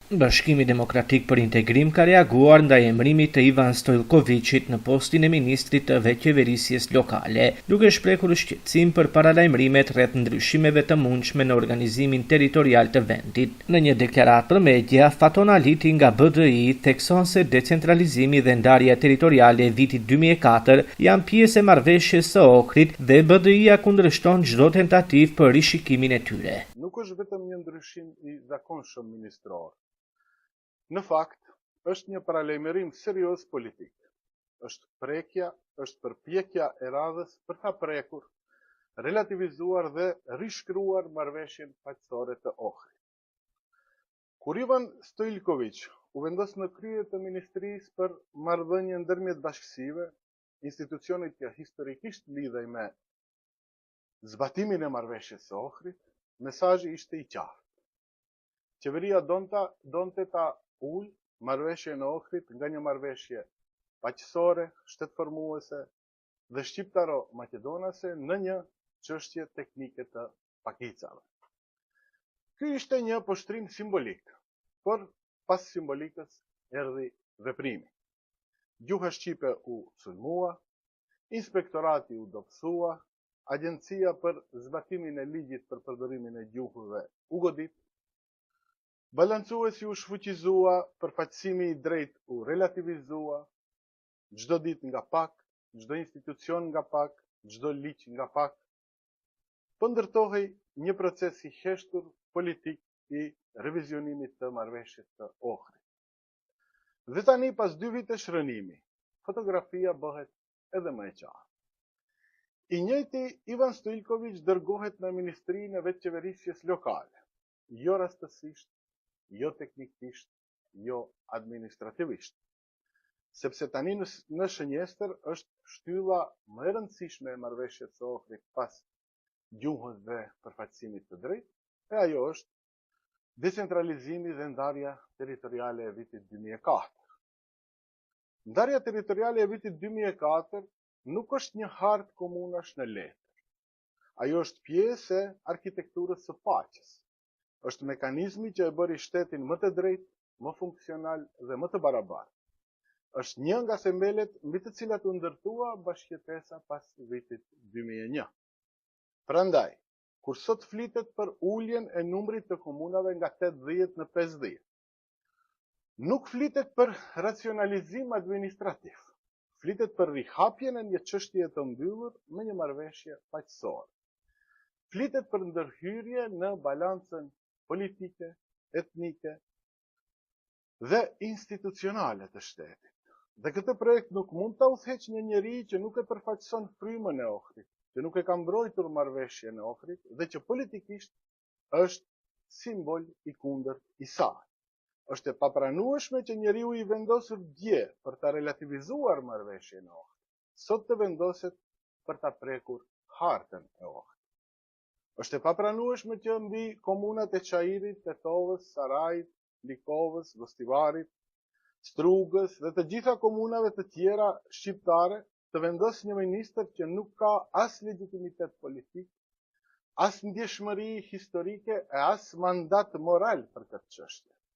Bashkimi Demokratik për Integrim ka reaguar ndaj emërimit të Ivan Stojlkovićit në postin e ministrit të veçeverisjes lokale, duke shprehur shqetësim për paralajmërimet rreth ndryshimeve të mundshme në organizimin territorial të vendit. Në një deklaratë për media, Faton Aliti nga BDI thekson se decentralizimi dhe ndarja territoriale e vitit 2004 janë pjesë e marrëveshjes së Ohrit dhe BDI-ja kundërshton çdo tentativë për rishikimin e tyre. Nuk është vetëm një ndryshim i zakonshëm ministror. Në fakt, është një paralajmërim serioz politik. Është përpjekja e radhës për ta prekur, relativizuar dhe rishkruar marrëveshjen faqësore të Ohrit. Kur Ivan Stojlković u vendos në krye të ministrisë për marrëdhënie ndërmjet bashkësive, institucionit që historikisht lidhej me zbatimin e marrëveshjes së Ohrit, mesazhi ishte i qartë. Qeveria donte ta ul marrëveshjen e Ohrit nga një marrëveshje paqësore, shtetformuese dhe shqiptaro-maqedonase në një çështje teknike të pakicave. Ky ishte një poshtrim simbolik, por pas simbolikës erdhi veprimi. Gjuha shqipe u sulmua, inspektorati u dobësua, Agjencia për zbatimin e ligjit për përdorimin e gjuhëve u godit, balancuesi u shfuqizua, përfaqësimi i drejtë u relativizua, çdo ditë nga pak, çdo institucion nga pak, çdo ligj nga pak, po ndërtohej një proces i heshtur politik i revizionimit të marrëveshjes së Ohrit. Dhe tani pas 2 vitesh rënimi, fotografia bëhet edhe më e qartë. I njëjti Ivan Stojlković dërgohet në Ministrinë e Veçeverisjes Lokale, jo rastësisht, jo teknikisht, jo administrativisht. Sepse tani në shënjestër është shtylla më e rëndësishme e marrëveshjes së Ohrit pas gjuhës dhe përfaqësimit të drejtë, e ajo është decentralizimi dhe ndarja territoriale e vitit 2004. Ndarja territoriale e vitit 2004 nuk është një hartë komunash në letër. Ajo është pjesë e arkitekturës së paqes. Është mekanizmi që e bëri shtetin më të drejtë, më funksional dhe më të barabartë. Është një nga themelet mbi të cilat u ndërtua bashkëjetesa pas vitit 2001. Prandaj, kur sot flitet për uljen e numrit të komunave nga 80 në 50, nuk flitet për racionalizim administrativ. Flitet për rihapjen e një çështje të mbyllur me një marrëveshje paqësore. Flitet për ndërhyrje në balancën politike, etnike dhe institucionale të shtetit. Dhe këtë projekt nuk mund ta udhëheqë një njeri që nuk e përfaqëson frymën e Ohrit, që nuk e ka mbrojtur marrëveshjen e Ohrit dhe që politikisht është simbol i kundërt i saj. Është e papranueshme që njeriu i vendosur dje për ta relativizuar marrëveshjen e Ohrit, sot të vendoset për ta prekur hartën e Ohrit. Është e papranueshme që mbi komunat e Çajirit, Tetovës, Sarajit, Likovës, Gostivarit, Strugës dhe të gjitha komunave të tjera shqiptare të vendosë një ministër që nuk ka as legitimitet politik, as ndjeshmëri historike e as mandat moral për këtë çështje.